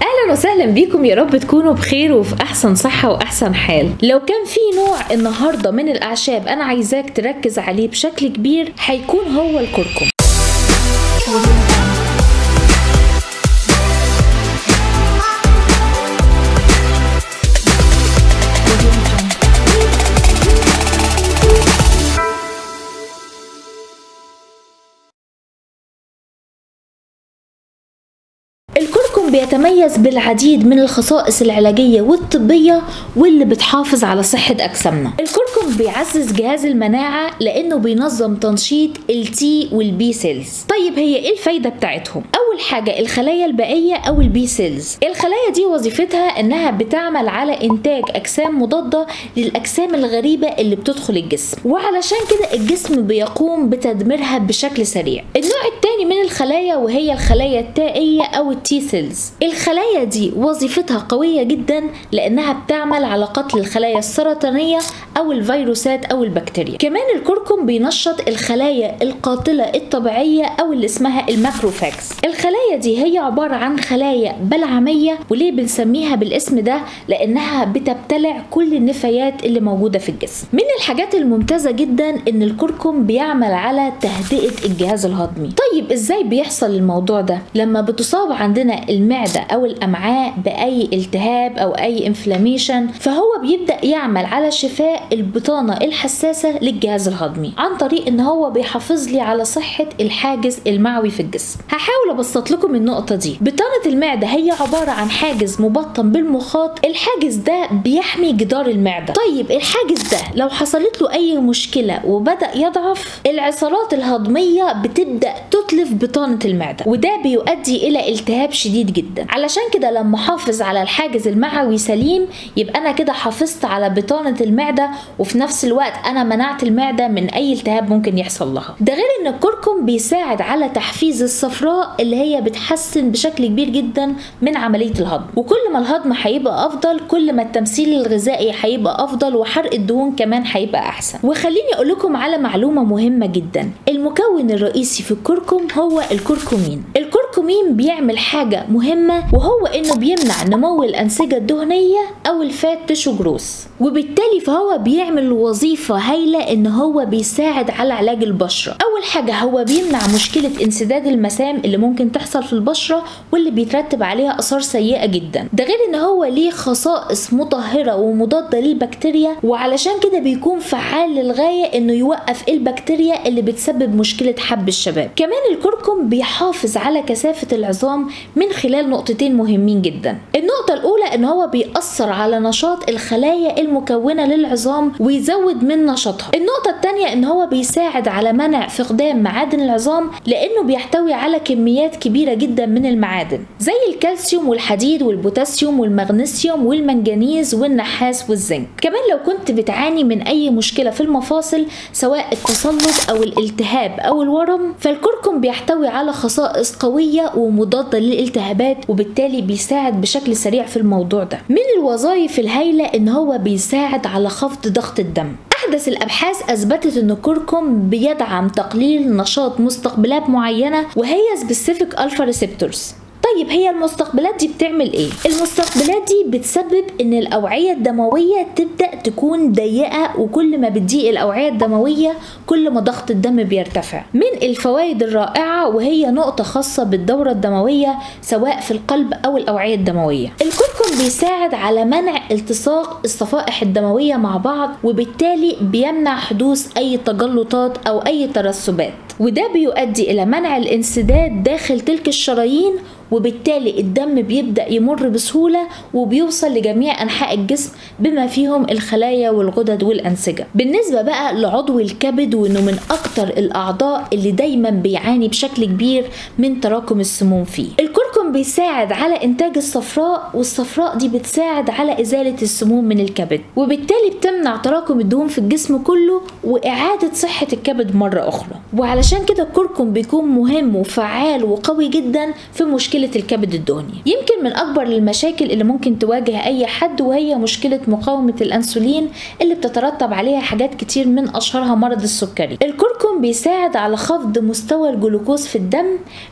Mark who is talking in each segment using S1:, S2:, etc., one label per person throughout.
S1: اهلا وسهلا بيكم، يا رب تكونوا بخير وفي احسن صحة واحسن حال. لو كان في نوع النهاردة من الاعشاب انا عايزاك تركز عليه بشكل كبير هيكون هو الكركم. الكركم بيتميز بالعديد من الخصائص العلاجية والطبية واللي بتحافظ على صحة أجسامنا. الكركم بيعزز جهاز المناعة لأنه بينظم تنشيط التي والبي سيلز. طيب هي إيه الفايدة بتاعتهم؟ أول حاجة الخلايا البائية أو البي سيلز. الخلايا دي وظيفتها إنها بتعمل على إنتاج أجسام مضادة للأجسام الغريبة اللي بتدخل الجسم، وعلشان كده الجسم بيقوم بتدميرها بشكل سريع. النوع الثاني من الخلايا وهي الخلايا التائية أو التي سيلز. الخلايا دي وظيفتها قوية جدا لأنها بتعمل على قتل الخلايا السرطانية أو الفيروسات أو البكتيريا. كمان الكركم بينشط الخلايا القاتلة الطبيعية أو اللي اسمها الماكروفاجز. الخلايا دي هي عبارة عن خلايا بلعمية، وليه بنسميها بالاسم ده؟ لأنها بتبتلع كل النفايات اللي موجودة في الجسم. من الحاجات الممتازة جدا إن الكركم بيعمل على تهدئة الجهاز الهضمي. طيب إزاي بيحصل الموضوع ده؟ لما بتصاب عندنا المعدة أو الأمعاء بأي التهاب أو أي انفلاميشن، فهو بيبدأ يعمل على شفاء البطانة الحساسة للجهاز الهضمي عن طريق إن هو بيحافظ لي على صحة الحاجز المعوي في الجسم. هحاول أبسط لكم النقطة دي. بطانة المعدة هي عبارة عن حاجز مبطن بالمخاط. الحاجز ده بيحمي جدار المعدة. طيب الحاجز ده لو حصلت له أي مشكلة وبدأ يضعف، العصارات الهضمية بتبدأ تتلف بطانة المعدة، وده بيؤدي إلى التهاب شديد جدا. علشان كده لما احافظ على الحاجز المعوي سليم يبقى انا كده حافظت على بطانة المعدة، وفي نفس الوقت انا منعت المعدة من اي التهاب ممكن يحصل لها. ده غير ان الكركم بيساعد على تحفيز الصفراء اللي هي بتحسن بشكل كبير جدا من عملية الهضم، وكل ما الهضم هيبقى افضل كل ما التمثيل الغذائي هيبقى افضل وحرق الدهون كمان هيبقى احسن. وخليني اقول لكم على معلومة مهمة جدا. المكون الرئيسي في الكركم هو الكركمين. الكركمين بيعمل حاجة مهمة وهو انه بيمنع نمو الانسجة الدهنية او الفات تيشو جروث، وبالتالي فهو بيعمل وظيفة هايلة ان هو بيساعد على علاج البشرة. اول حاجة هو بيمنع مشكلة انسداد المسام اللي ممكن تحصل في البشرة واللي بيترتب عليها اثار سيئة جدا. ده غير ان هو ليه خصائص مطهرة ومضادة للبكتيريا، وعلشان كده بيكون فعال للغاية انه يوقف البكتيريا اللي بتسبب مشكلة حب الشباب. كمان الكركم بيحافظ على كثافة العظام من خلال نقطتين مهمين جدا. النقطة الأولى إن هو بيأثر على نشاط الخلايا المكونة للعظام ويزود من نشاطها. النقطة الثانية إن هو بيساعد على منع فقدان معادن العظام لأنه بيحتوي على كميات كبيرة جدا من المعادن زي الكالسيوم والحديد والبوتاسيوم والمغنيسيوم والمنجنيز والنحاس والزنك. كمان لو كنت بتعاني من أي مشكلة في المفاصل سواء التصلب أو الالتهاب أو الورم، فالكركم بيحتوي على خصائص قوية ومضادة للالتهابات، وبالتالي بيساعد بشكل سريع في الموضوع ده. من الوظائف الهائلة ان هو بيساعد على خفض ضغط الدم. احدث الابحاث اثبتت ان الكركم بيدعم تقليل نشاط مستقبلات معينة وهي سبيسيفيك الفا ريسبتورز. طيب هي المستقبلات دي بتعمل ايه؟ المستقبلات دي بتسبب ان الاوعية الدموية تبدأ تكون ضيقة، وكل ما بتضيق الاوعية الدموية كل ما ضغط الدم بيرتفع. من الفوائد الرائعة وهي نقطة خاصة بالدورة الدموية سواء في القلب او الاوعية الدموية. الكركم بيساعد على منع التصاق الصفائح الدموية مع بعض، وبالتالي بيمنع حدوث اي تجلطات او اي ترسبات، وده بيؤدي الى منع الانسداد داخل تلك الشرايين، وبالتالي الدم بيبدأ يمر بسهولة وبيوصل لجميع أنحاء الجسم بما فيهم الخلايا والغدد والأنسجة. بالنسبة بقى لعضو الكبد، وإنه من أكتر الأعضاء اللي دايما بيعاني بشكل كبير من تراكم السموم فيه. الكركم بيساعد على إنتاج الصفراء، والصفراء دي بتساعد على إزالة السموم من الكبد، وبالتالي بتمنع تراكم الدهون في الجسم كله وإعادة صحة الكبد مرة أخرى. وعلشان كده الكركم بيكون مهم وفعال وقوي جدا في مشكلة الكبد الدهني. يمكن من أكبر المشاكل اللي ممكن تواجه أي حد وهي مشكلة مقاومة الأنسولين اللي بتترتب عليها حاجات كتير من أشهرها مرض السكري. الكركم بيساعد على خفض مستوى الجلوكوز في الدم،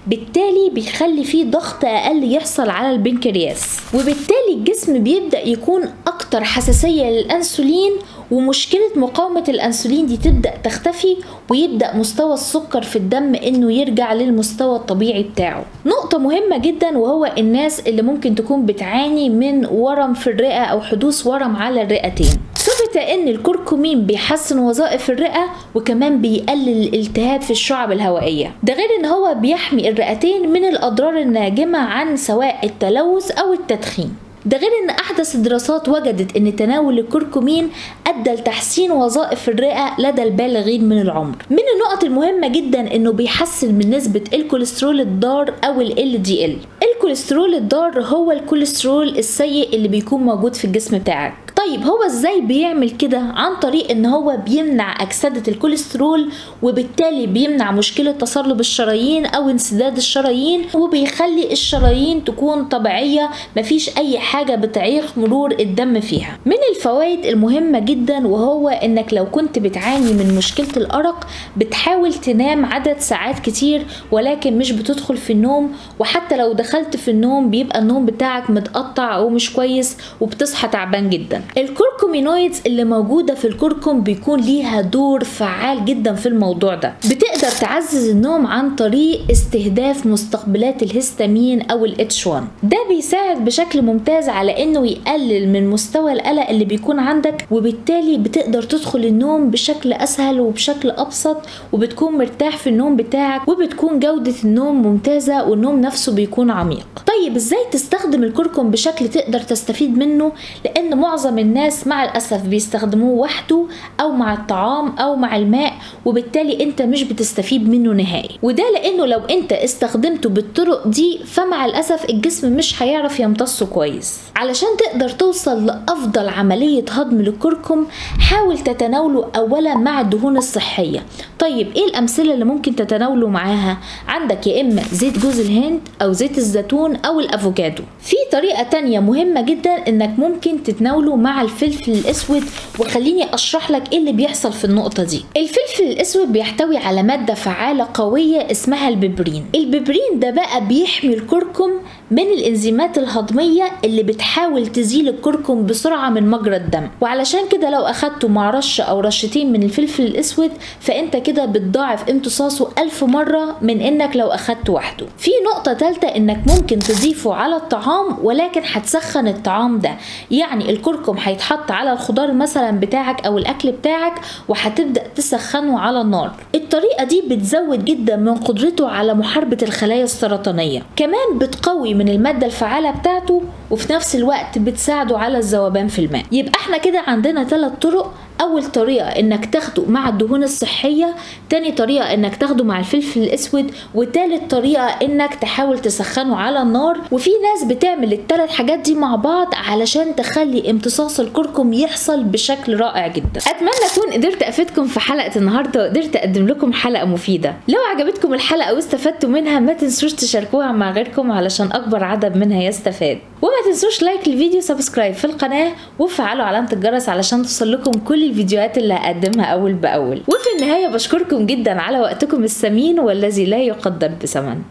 S1: بالتالي بيخلي فيه ضغط أقل يحصل على البنكرياس، وبالتالي الجسم بيبدأ يكون أكتر حساسية للأنسولين، ومشكلة مقاومة الأنسولين دي تبدأ تختفي، ويبدأ مستوى السكر في الدم إنه يرجع للمستوى الطبيعي بتاعه. نقطة مهمة جدا وهو الناس اللي ممكن تكون بتعاني من ورم في الرئة أو حدوث ورم على الرئتين. ثبت ان الكركمين بيحسن وظائف الرئة، وكمان بيقلل الالتهاب في الشعب الهوائية، ده غير ان هو بيحمي الرئتين من الاضرار الناجمة عن سواء التلوث او التدخين. ده غير ان احدث الدراسات وجدت ان تناول الكركمين ادى لتحسين وظائف الرئة لدى البالغين من العمر. من النقط المهمة جدا انه بيحسن من نسبة الكوليسترول الضار او ال LDL. الكوليسترول الضار هو الكوليسترول السيء اللي بيكون موجود في الجسم بتاعك. طيب هو ازاي بيعمل كده؟ عن طريق ان هو بيمنع اكسدة الكوليسترول، وبالتالي بيمنع مشكلة تصلب الشرايين او انسداد الشرايين، وبيخلي الشرايين تكون طبيعية، مفيش اي حاجة بتعيق مرور الدم فيها. من الفوائد المهمة جدا وهو انك لو كنت بتعاني من مشكلة الارق بتحاول تنام عدد ساعات كتير، ولكن مش بتدخل في النوم، وحتى لو دخلت في النوم بيبقى النوم بتاعك متقطع ومش كويس وبتصحى تعبان جدا. الكركمينويدز اللي موجودة في الكركم بيكون ليها دور فعال جدا في الموضوع ده. بتقدر تعزز النوم عن طريق استهداف مستقبلات الهستامين او ال H1. ده بيساعد بشكل ممتاز على انه يقلل من مستوى القلق اللي بيكون عندك، وبالتالي بتقدر تدخل النوم بشكل اسهل وبشكل ابسط، وبتكون مرتاح في النوم بتاعك، وبتكون جودة النوم ممتازة، والنوم نفسه بيكون عميق. طيب ازاي تستخدم الكركم بشكل تقدر تستفيد منه؟ لان معظم الناس مع الاسف بيستخدموه وحده او مع الطعام او مع الماء، وبالتالي انت مش بتستفيد منه نهائي. وده لانه لو انت استخدمته بالطرق دي فمع الاسف الجسم مش هيعرف يمتصه كويس. علشان تقدر توصل لافضل عملية هضم للكركم حاول تتناوله اولا مع الدهون الصحية. طيب ايه الامثلة اللي ممكن تتناوله معاها؟ عندك يا اما زيت جوز الهند او زيت الزيتون او الافوكادو. في طريقة تانية مهمة جدا انك ممكن تتناوله مع الفلفل الاسود، وخليني اشرح لك ايه اللي بيحصل في النقطة دي. الفلفل الاسود بيحتوي على مادة فعالة قوية اسمها الببرين. الببرين ده بقى بيحمي الكركم من الانزيمات الهضمية اللي بتحاول تزيل الكركم بسرعة من مجرى الدم، وعلشان كده لو اخدته مع رشة او رشتين من الفلفل الاسود فانت كده بتضاعف امتصاصه 1000 مرة من انك لو اخدته وحده. في نقطة ثالثة انك ممكن تضيفه على الطعام، ولكن هتسخن الطعام ده، يعني الكركم هيتحط على الخضار مثلا بتاعك او الاكل بتاعك وهتبدأ تسخنه على النار. الطريقة دي بتزود جدا من قدرته على محاربة الخلايا السرطانية، كمان بتقوي من المادة الفعالة بتاعته، وفي نفس الوقت بتساعده على الذوبان في الماء. يبقى احنا كده عندنا 3 طرق. اول طريقة انك تاخده مع الدهون الصحية، تاني طريقة انك تاخده مع الفلفل الاسود، وتالت طريقة انك تحاول تسخنه على النار. وفي ناس بتعمل ال3 حاجات دي مع بعض علشان تخلي امتصاص الكركم يحصل بشكل رائع جدا. اتمنى اكون قدرت افيدكم في حلقة النهاردة وقدرت اقدم لكم حلقة مفيدة. لو عجبتكم الحلقة واستفدتوا منها ما تنسوش تشاركوها مع غيركم علشان اكبر عدد منها يستفاد، وما تنسوش لايك الفيديو، سبسكرايب في القناة، وفعلوا علامة الجرس علشان توصل لكم كل الفيديوهات اللي هقدمها أول بأول. وفي النهاية بشكركم جدا على وقتكم الثمين والذي لا يقدر بثمن.